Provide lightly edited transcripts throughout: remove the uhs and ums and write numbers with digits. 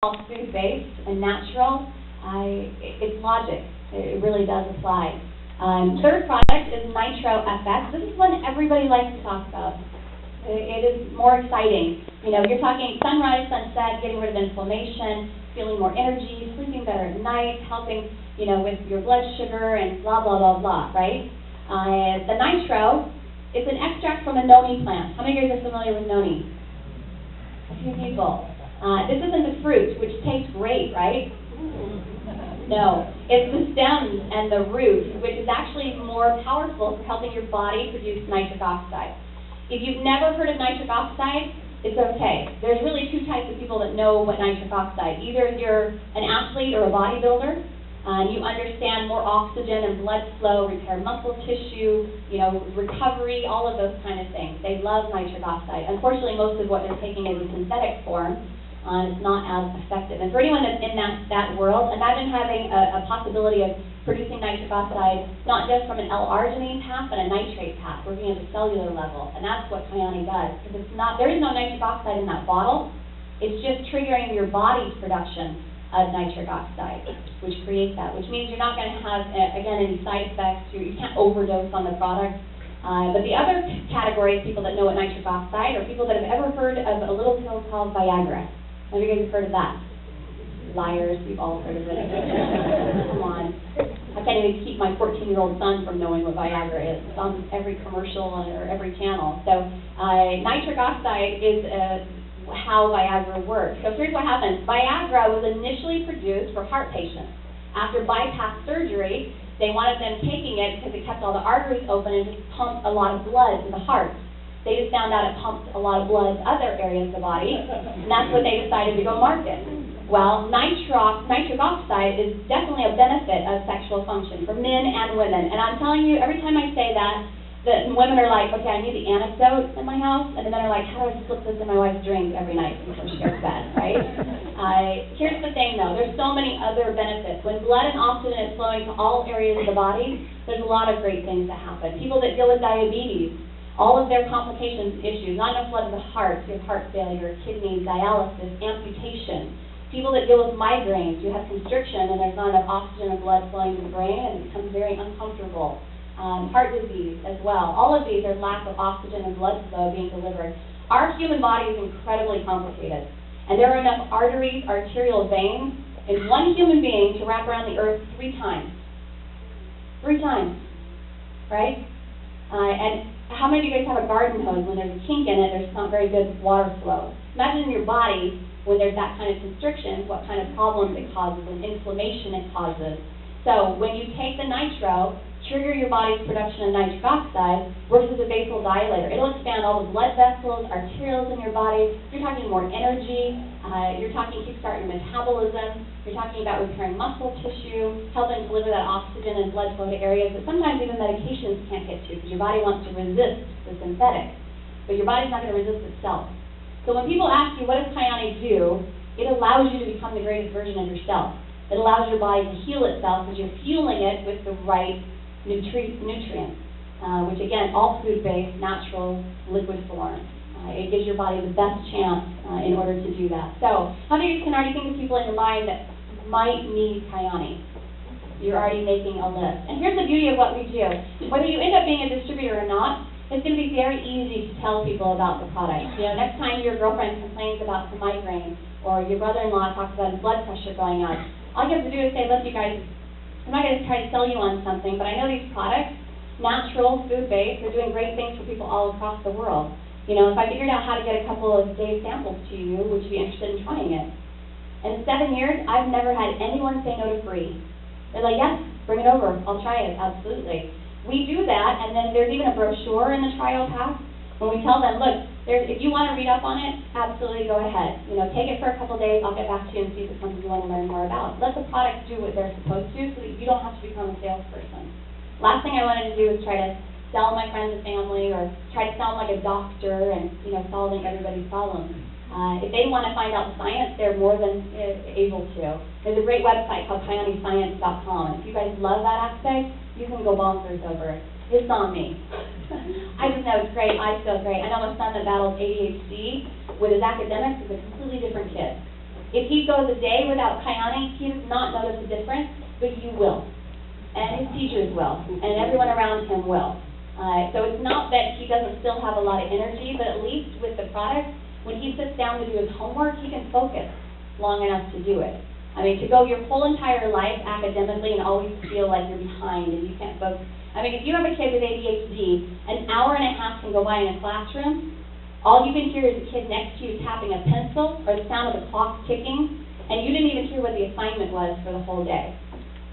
all food-based and natural, it's logic. It really does apply. Third product is Nitro FX. This is one everybody likes to talk about. It is more exciting. You know, you're talking sunrise, sunset, getting rid of inflammation, feeling more energy, sleeping better at night, helping, you know, with your blood sugar and blah, blah, blah, blah, right? The Nitro, it's an extract from a noni plant. How many of you guys are familiar with noni? A few people. This isn't the fruit, which tastes great, right? No, it's the stems and the root, which is actually more powerful for helping your body produce nitric oxide. If you've never heard of nitric oxide, it's okay. There's really two types of people that know what nitric oxide. Either you're an athlete or a bodybuilder, you understand more oxygen and blood flow, repair muscle tissue, you know, recovery, all of those kind of things. They love nitric oxide. Unfortunately, most of what they're taking is a synthetic form. It's not as effective. And for anyone that's in that world, imagine having a possibility of producing nitric oxide, not just from an L-arginine path, but a nitrate path, working at the cellular level. And that's what Kyani does. Because there is no nitric oxide in that bottle. It's just triggering your body's production of nitric oxide, which creates that, which means you're not going to have, again, any side effects. You can't overdose on the product. But the other category of people that know what nitric oxide are people that have ever heard of a little pill called Viagra. Have you guys heard of that? Liars, we've all heard of it. Come on. I can't even keep my 14-year-old son from knowing what Viagra is. It's on every commercial or every channel. So nitric oxide is how Viagra works. So here's what happens. Viagra was initially produced for heart patients. After bypass surgery, they wanted them taking it because it kept all the arteries open and just pumped a lot of blood to the heart. They just found out it pumped a lot of blood to other areas of the body, and that's what they decided to go market. Well, nitric oxide is definitely a benefit of sexual function for men and women. And I'm telling you, every time I say that, the women are like, okay, I need the antidote in my house, and the men are like, how do I slip this in my wife's drink every night before she goes to bed, right? Here's the thing, though. There's so many other benefits. When blood and oxygen is flowing to all areas of the body, there's a lot of great things that happen. People that deal with diabetes, all of their complications, issues, not enough blood to the heart, you have heart failure, kidney, dialysis, amputation. People that deal with migraines, you have constriction and there's not enough oxygen and blood flowing to the brain and it becomes very uncomfortable. Heart disease as well. All of these are lack of oxygen and blood flow being delivered. Our human body is incredibly complicated. And there are enough arteries, arterial veins, in one human being to wrap around the earth 3 times. 3 times, right? And how many of you guys have a garden hose? When there's a kink in it, there's not very good water flow. Imagine in your body, when there's that kind of constriction, what kind of problems it causes and inflammation it causes. So when you take the nitro, trigger your body's production of nitric oxide, works as a vasodilator. It'll expand all the blood vessels, arterioles in your body. You're talking more energy. You're talking kickstart your metabolism. You're talking about repairing muscle tissue, helping deliver that oxygen and blood flow to areas that sometimes even medications can't get to because your body wants to resist the synthetic. But your body's not going to resist itself. So when people ask you, what does Kyani do? It allows you to become the greatest version of yourself. It allows your body to heal itself because you're fueling it with the right nutrients, which again, all food-based, natural, liquid form. It gives your body the best chance in order to do that. So, how many of you can already think of people in your mind that might need Kyani? You're already making a list. And here's the beauty of what we do. Whether you end up being a distributor or not, it's going to be very easy to tell people about the product. You know, next time your girlfriend complains about some migraine, or your brother-in-law talks about his blood pressure going up, all you have to do is say, look, you guys, I'm not going to try to sell you on something, but I know these products, natural, food-based, they're doing great things for people all across the world. You know, if I figured out how to get a couple of days samples to you, would you be interested in trying it? And in 7 years, I've never had anyone say no to free. They're like, yes, bring it over, I'll try it, absolutely. We do that, and then there's even a brochure in the trial pack. When we tell them, look, if you want to read up on it, absolutely go ahead. You know, take it for a couple days, I'll get back to you and see if it's something you want to learn more about. Let the products do what they're supposed to so that you don't have to become a salesperson. Last thing I wanted to do was try to sell my friends and family or try to sound like a doctor and, you know, solving everybody's problems. If they want to find out the science, they're more than able to. There's a great website called KyaniScience.com, and if you guys love that aspect, you can go bonkers over it. It's on me. I just know it's great. I feel great. I know my son that battles ADHD with his academics is a completely different kid. If he goes a day without Kyani, he does not notice a difference, but you will. And his teachers will, and everyone around him will. So it's not that he doesn't still have a lot of energy, but at least with the product, when he sits down to do his homework, he can focus long enough to do it. I mean, to go your whole entire life academically and always feel like you're behind and you can't focus. I mean, if you have a kid with ADHD, an hour and a half can go by in a classroom, all you can hear is the kid next to you tapping a pencil or the sound of the clock ticking, and you didn't even hear what the assignment was for the whole day.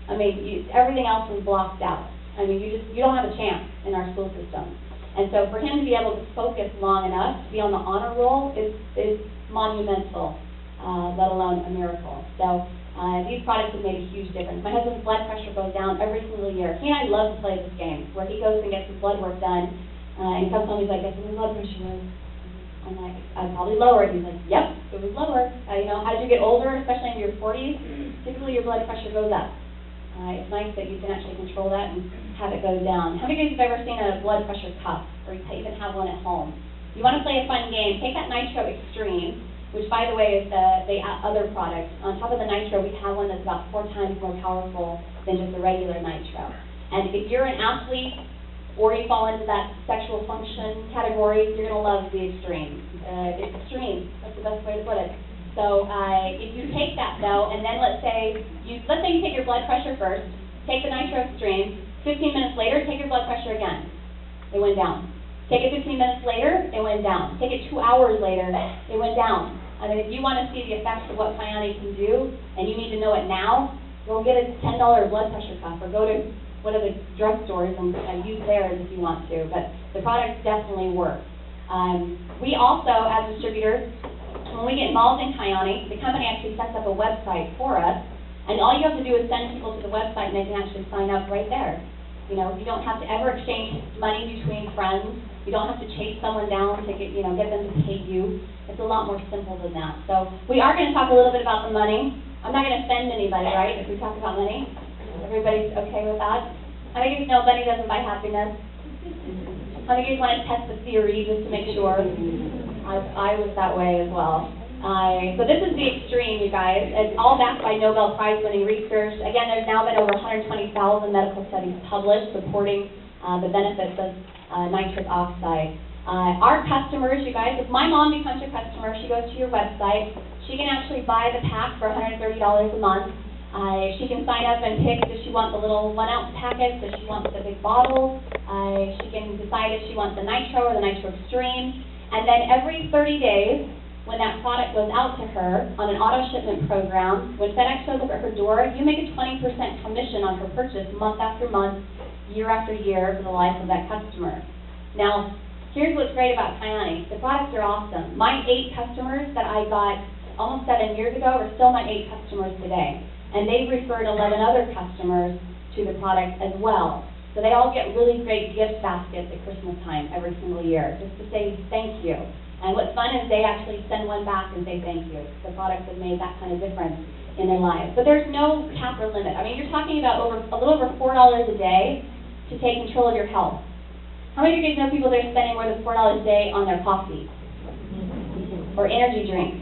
I mean, everything else was blocked out. I mean, you don't have a chance in our school system. And so for him to be able to focus long enough to be on the honor roll is monumental, let alone a miracle. So these products have made a huge difference. My husband's blood pressure goes down every single year. He and I love to play this game, where he goes and gets his blood work done, and he comes home, he's like, guess what my blood pressure was? I'm like, I probably lowered. He's like, yep, it was lower. You know, as you get older, especially in your 40s, typically your blood pressure goes up. It's nice that you can actually control that and have it go down. How many of you have ever seen a blood pressure cuff, or you even have one at home? You want to play a fun game, take that Nitro Extreme, which, by the way, is the other product. On top of the Nitro, we have one that's about 4 times more powerful than just the regular Nitro. And if you're an athlete, or you fall into that sexual function category, you're going to love the Extreme. It's extreme. That's the best way to put it. So if you take that, though, and then let's say you take your blood pressure first, take the Nitro Extreme, 15 minutes later, take your blood pressure again. It went down. Take it 15 minutes later, it went down. Take it 2 hours later, it went down. I mean, if you want to see the effects of what Kyani can do, and you need to know it now, go get a $10 blood pressure cuff, or go to one of the drugstores and use theirs if you want to. But the products definitely work. We also, as distributors, when we get involved in Kyani, the company actually sets up a website for us, and all you have to do is send people to the website and they can actually sign up right there. You know, you don't have to ever exchange money between friends. You don't have to chase someone down to get them to pay you. It's a lot more simple than that. So we are going to talk a little bit about the money. I'm not going to offend anybody, right, if we talk about money? Everybody's okay with that? How many of you know money doesn't buy happiness? How many of you want to test the theory just to make sure? I was that way as well. So this is the Extreme, you guys. It's all backed by Nobel Prize-winning research. Again, there's now been over 120,000 medical studies published supporting the benefits of nitrous oxide. Our customers, you guys, if my mom becomes your customer, she goes to your website, she can actually buy the pack for $130 a month. She can sign up and pick, does she want the little 1-ounce packets, does she want the big bottles, she can decide if she wants the Nitro or the Nitro Extreme. And then every 30 days, when that product goes out to her on an auto shipment program, when FedEx shows up at her door, you make a 20% commission on her purchase month after month, year after year for the life of that customer. Now, here's what's great about Kyani. The products are awesome. My 8 customers that I got almost 7 years ago are still my 8 customers today. And they've referred 11 other customers to the product as well. So they all get really great gift baskets at Christmas time every single year, just to say thank you. And what's fun is they actually send one back and say thank you. The products have made that kind of difference in their lives. But there's no cap or limit. I mean, you're talking about a little over $4 a day to take control of your health. How many of you guys know people that are spending more than $4 a day on their coffee, or energy drinks,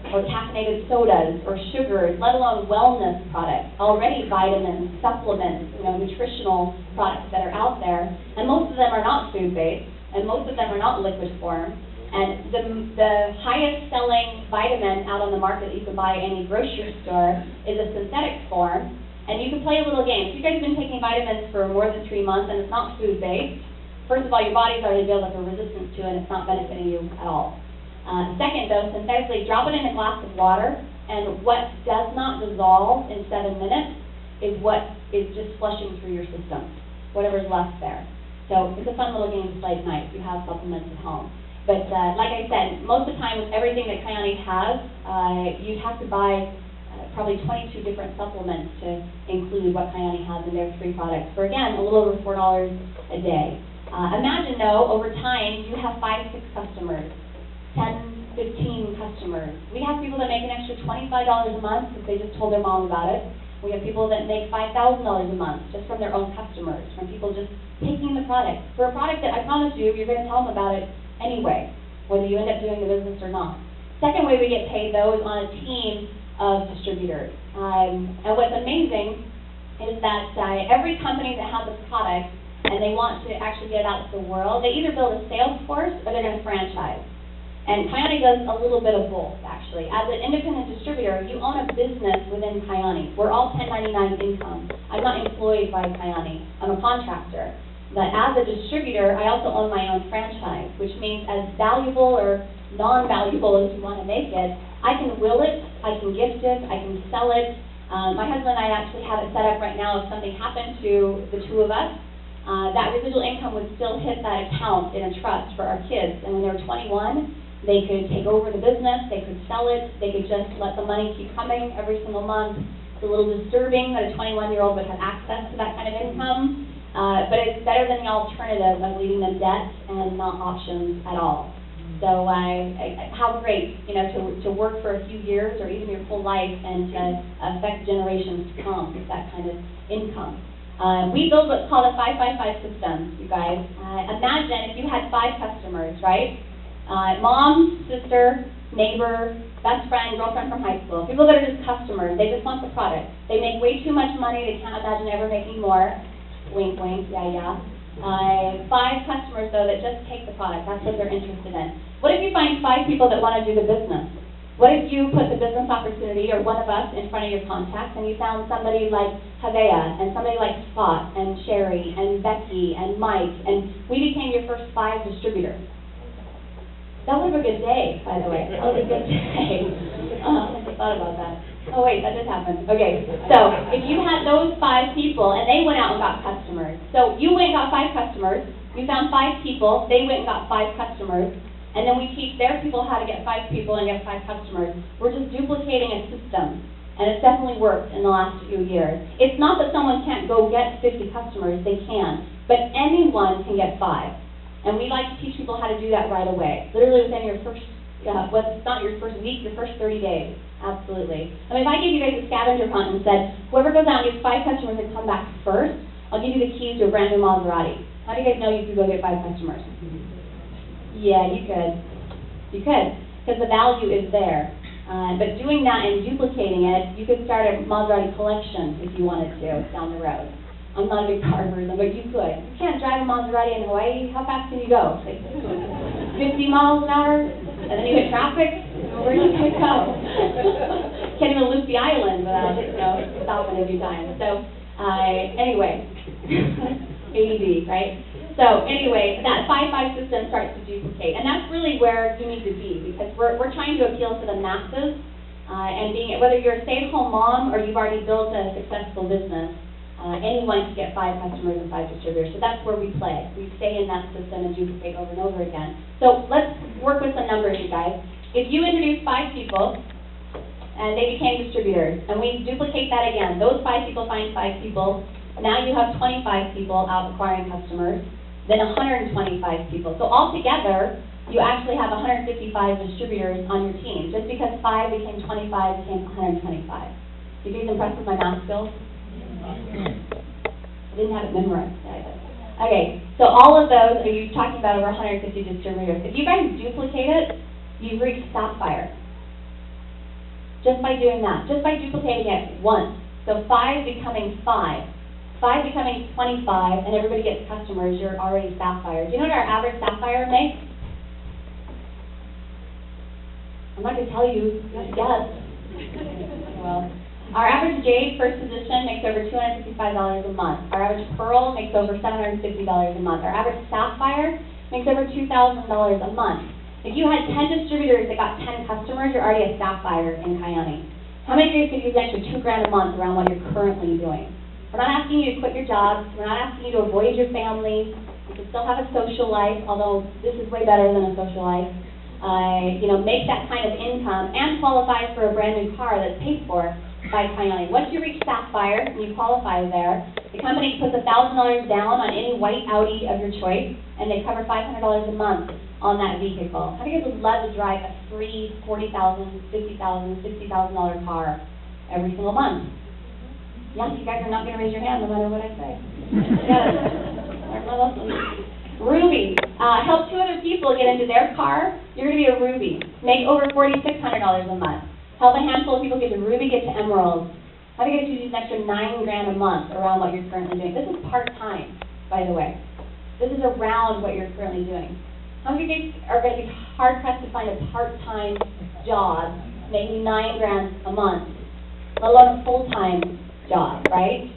or caffeinated sodas, or sugars, let alone wellness products, already vitamins, supplements, nutritional products that are out there, and most of them are not food-based, and most of them are not liquid form, and the highest selling vitamin out on the market that you can buy at any grocery store is a synthetic form, and you can play a little game. If you guys have been taking vitamins for more than 3 months and it's not food-based, first of all, your body's already built up a resistance to it and it's not benefiting you at all. Second, though, synthetically, drop it in a glass of water, and what does not dissolve in 7 minutes is what is just flushing through your system, whatever's left there. So it's a fun little game to play at night if you have supplements at home. But like I said, most of the time with everything that Kyani has, you'd have to buy probably 22 different supplements to include what Kyani has in their 3 products for, again, a little over $4 a day. Imagine, though, over time, you have 5-6 customers. 10, 15 customers. We have people that make an extra $25 a month if they just told their mom about it. We have people that make $5,000 a month just from their own customers, from people just taking the product. For a product that I promise you, you're going to tell them about it anyway, whether you end up doing the business or not. Second way we get paid, though, is on a team of distributors. And what's amazing is that every company that has a product and they want to actually get it out to the world, they either build a sales force or they're going to franchise. And Kyani does a little bit of both, actually. As an independent distributor, you own a business within Kyani. We're all 1099 income. I'm not employed by Kyani. I'm a contractor. But as a distributor, I also own my own franchise, which means as valuable or non-valuable as you want to make it, I can will it, I can gift it, I can sell it. My husband and I actually have it set up right now. If something happened to the two of us, that residual income would still hit that account in a trust for our kids. And when they were 21, they could take over the business, they could sell it, they could just let the money keep coming every single month. It's a little disturbing that a 21-year-old would have access to that kind of income, but it's better than the alternative of leaving them debt and not options at all. So how great, to work for a few years or even your full life and to affect generations to come with that kind of income. We build what's called a 5-5-5 system, you guys. Imagine if you had 5 customers, right? Mom, sister, neighbor, best friend, girlfriend from high school. People that are just customers. They just want the product. They make way too much money. They can't imagine ever making more. Wink, wink, yeah. 5 customers, though, that just take the product. That's what they're interested in. What if you find 5 people that want to do the business? What if you put the business opportunity, or one of us, in front of your contacts, and you found somebody like Havea, and somebody like Spot, and Sherry, and Becky, and Mike, and we became your first 5 distributors? That was a good day, by the way. That was a good day. I just thought about that. Oh, wait, that just happened. Okay, so if you had those 5 people, and they went out and got customers. So you went and got 5 customers. You found 5 people. They went and got 5 customers. And then we teach their people how to get 5 people and get 5 customers. We're just duplicating a system. And it's definitely worked in the last few years. It's not that someone can't go get 50 customers. They can. But anyone can get 5. And we like to teach people how to do that right away. Literally within your first, it's not your first week, your first 30 days. Absolutely. I mean, if I gave you guys a scavenger hunt and said, whoever goes out and gets 5 customers and come back first, I'll give you the keys to a brand new Maserati. How do you guys know you could go get 5 customers? Yeah, you could. You could, because the value is there. But doing that and duplicating it, you could start a Maserati collection if you wanted to down the road. I'm not a big car person, but you could. You can't drive a Maserati in Hawaii. How fast can you go? Like 50 miles an hour? And then you hit traffic? Where are you going to go? Can't even loop the island without, stopping every time. So, anyway, AED, right? So, anyway, that 5-5 system starts to duplicate. And that's really where you need to be, because we're trying to appeal to the masses, and whether you're a stay-at-home mom or you've already built a successful business, anyone can get 5 customers and 5 distributors. So that's where we play. We stay in that system and duplicate over and over again. So let's work with some numbers, you guys. If you introduce 5 people, and they became distributors, and we duplicate that again, those 5 people find 5 people, now you have 25 people out acquiring customers, then 125 people. So altogether, you actually have 155 distributors on your team. Just because 5 became 25 became 125. You guys impressed with my math skills? I didn't have it memorized. Okay, so all of those, you're talking about over 150 distributors. If you guys duplicate it, you've reached Sapphire. Just by doing that, just by duplicating it once. So 5 becoming 5, 5 becoming 25, and everybody gets customers, you're already Sapphire. Do you know what our average Sapphire makes? I'm not going to tell you, you have to guess. Well, our average Jade first position makes over $255 a month. Our average Pearl makes over $750 a month. Our average Sapphire makes over $2,000 a month. If you had 10 distributors that got 10 customers, you're already a Sapphire in Kyani. How many of you could use an extra $2,000 a month around what you're currently doing? We're not asking you to quit your jobs. We're not asking you to avoid your family. You can still have a social life, although this is way better than a social life. Make that kind of income and qualify for a brand new car that's paid for by Kyani. Once you reach Sapphire and you qualify there, the company puts $1,000 down on any white Audi of your choice, and they cover $500 a month on that vehicle. How many of you would love to drive a free $40,000, $50,000, $60,000 car every single month? Yeah, you guys are not going to raise your hand no matter what I say. Learn my lesson. Ruby. Help 2 other people get into their car. You're going to be a Ruby. Make over $4,600 a month. Help a handful of people get to Ruby, get to Emerald. How do you get to use an extra $9 grand a month around what you're currently doing? This is part-time, by the way. This is around what you're currently doing. How many of you guys are going to be hard-pressed to find a part-time job making $9 grand a month, let alone a full-time job, right?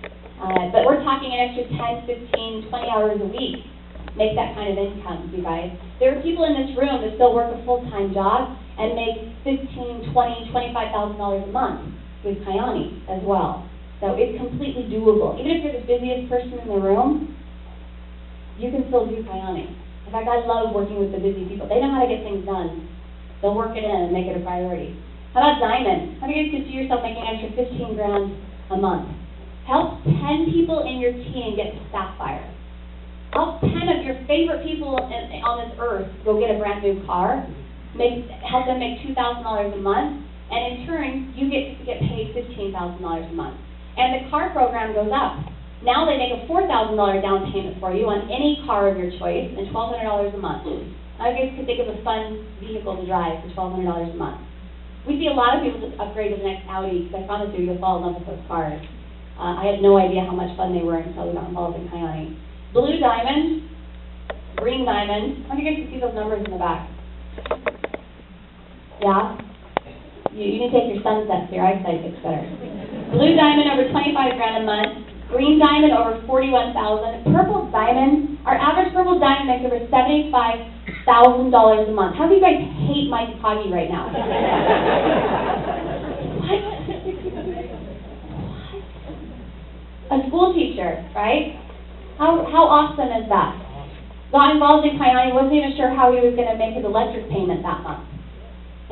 But we're talking an extra 10, 15, 20 hours a week. Make that kind of income, you guys. There are people in this room that still work a full-time job and make $15,000, $20,000, $25,000 a month with Kyani as well. So it's completely doable. Even if you're the busiest person in the room, you can still do Kyani. In fact, I love working with the busy people. They know how to get things done. They'll work it in and make it a priority. How about Diamond? How do you guys could see yourself making an extra 15 grand a month? Help 10 people in your team get to Sapphire. Help 10 of your favorite people on this earth go get a brand new car. Help them make $2,000 a month, and in turn, you get to get paid $15,000 a month. And the car program goes up. Now they make a $4,000 down payment for you on any car of your choice, and $1,200 a month. Now you guys could think of a fun vehicle to drive for $1,200 a month. We see a lot of people just upgrade to the next Audi, because I promise you, you'll fall in love with those cars. I had no idea how much fun they were until we got involved in Kyani. Blue diamond, green diamond. How do you guys see those numbers in the back? Yeah? You need to take your sunsets, your eyesight gets better. Blue diamond over 25 grand a month. Green diamond over 41,000. Purple diamond, our average purple diamond makes over $75,000 a month. How do you guys hate Mike Poggy right now? What? A school teacher, right? How awesome is that? Got involved in Kyani, wasn't even sure how he was going to make his electric payment that month.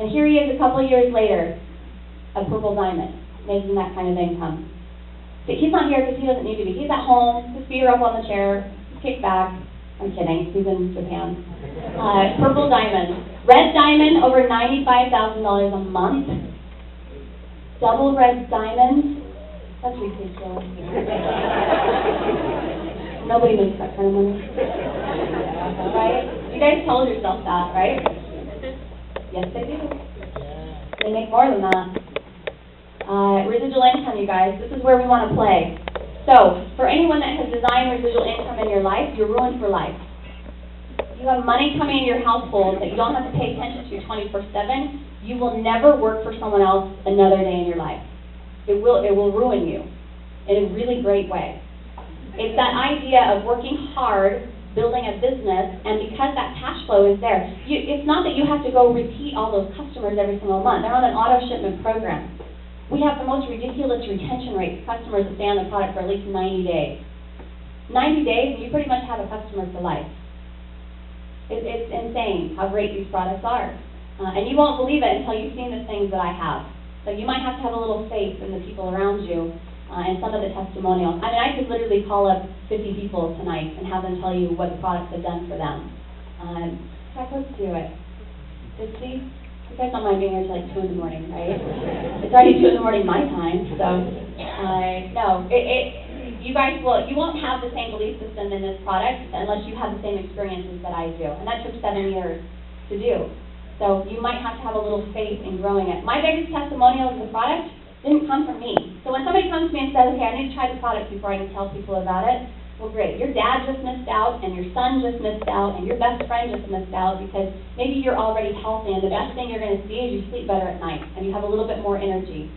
And here he is a couple of years later, a purple diamond, making that kind of income. But he's not here because he doesn't need to be. He's at home, his feet are up on the chair, kicked back. I'm kidding, he's in Japan. Purple diamond. Red diamond, over $95,000 a month. Double red diamond, that's ridiculous. Nobody makes that kind of money. Right? You guys told yourself that, right? Yes, they do. They make more than that. Residual income, you guys. This is where we want to play. So, for anyone that has designed residual income in your life, you're ruined for life. You have money coming into your household that you don't have to pay attention to 24/7. You will never work for someone else another day in your life. It will ruin you in a really great way. It's that idea of working hard, building a business, and because that cash flow is there, it's not that you have to go repeat all those customers every single month. They're on an auto shipment program. We have the most ridiculous retention rates, customers that stay on the product for at least 90 days. 90 days, and you pretty much have a customer for life. It's insane how great these products are. And you won't believe it until you've seen the things that I have. So you might have to have a little faith in the people around you and some of the testimonials. I mean, I could literally call up 50 people tonight and have them tell you what the products have done for them. In fact, let's do it. 50? You guys don't mind being here until like 2 in the morning, right? It's already 2 in the morning my time, so no. You guys you won't have the same belief system in this product unless you have the same experiences that I do. And that took 7 years to do. So you might have to have a little faith in growing it. My biggest testimonial of the product didn't come from me. So when somebody comes to me and says, okay, I need to try the product before I can tell people about it, well, great. Your dad just missed out, and your son just missed out, and your best friend just missed out because maybe you're already healthy, and the best thing you're going to see is you sleep better at night, and you have a little bit more energy.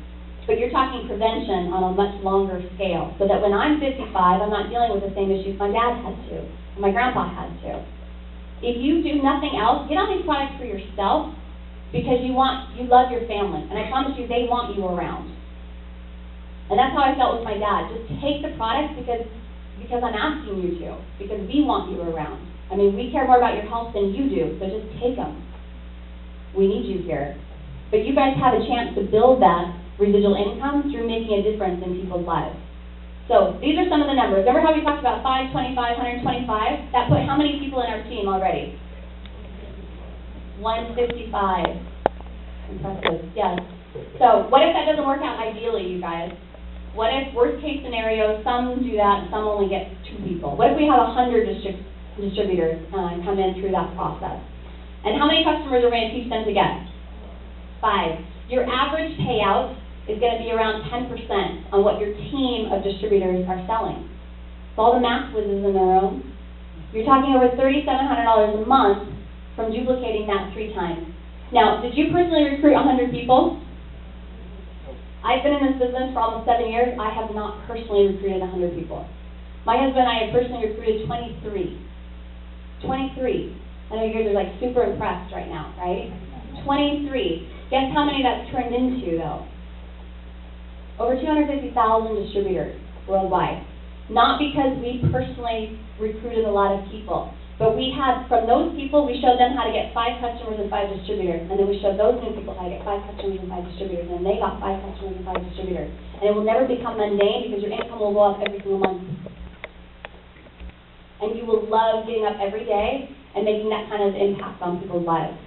But you're talking prevention on a much longer scale, so that when I'm 55, I'm not dealing with the same issues my dad had to, and my grandpa had to. If you do nothing else, get on these products for yourself because you love your family. And I promise you, they want you around. And that's how I felt with my dad. Just take the products because I'm asking you to, because we want you around. I mean, we care more about your health than you do, so just take them. We need you here. But you guys have a chance to build that residual income through making a difference in people's lives. So these are some of the numbers. Remember how we talked about 5, 25, 125? That put how many people in our team already? 155. Impressive, yes. So what if that doesn't work out ideally, you guys? What if, worst case scenario, some do that and some only get 2 people? What if we have 100 distributors come in through that process? And how many customers are we going to teach them to get? 5. Your average payout is going to be around 10% on what your team of distributors are selling. So all the math whizzes in the room. You're talking over $3,700 a month from duplicating that 3 times. Now, did you personally recruit 100 people? I've been in this business for almost 7 years. I have not personally recruited 100 people. My husband and I have personally recruited 23. 23. I know you guys are like super impressed right now, right? 23. Guess how many that's turned into, though? Over 250,000 distributors worldwide. Not because we personally recruited a lot of people, but we had, from those people, we showed them how to get 5 customers and 5 distributors, and then we showed those new people how to get 5 customers and 5 distributors, and they got 5 customers and 5 distributors. And it will never become mundane because your income will go up every single month. And you will love getting up every day and making that kind of impact on people's lives.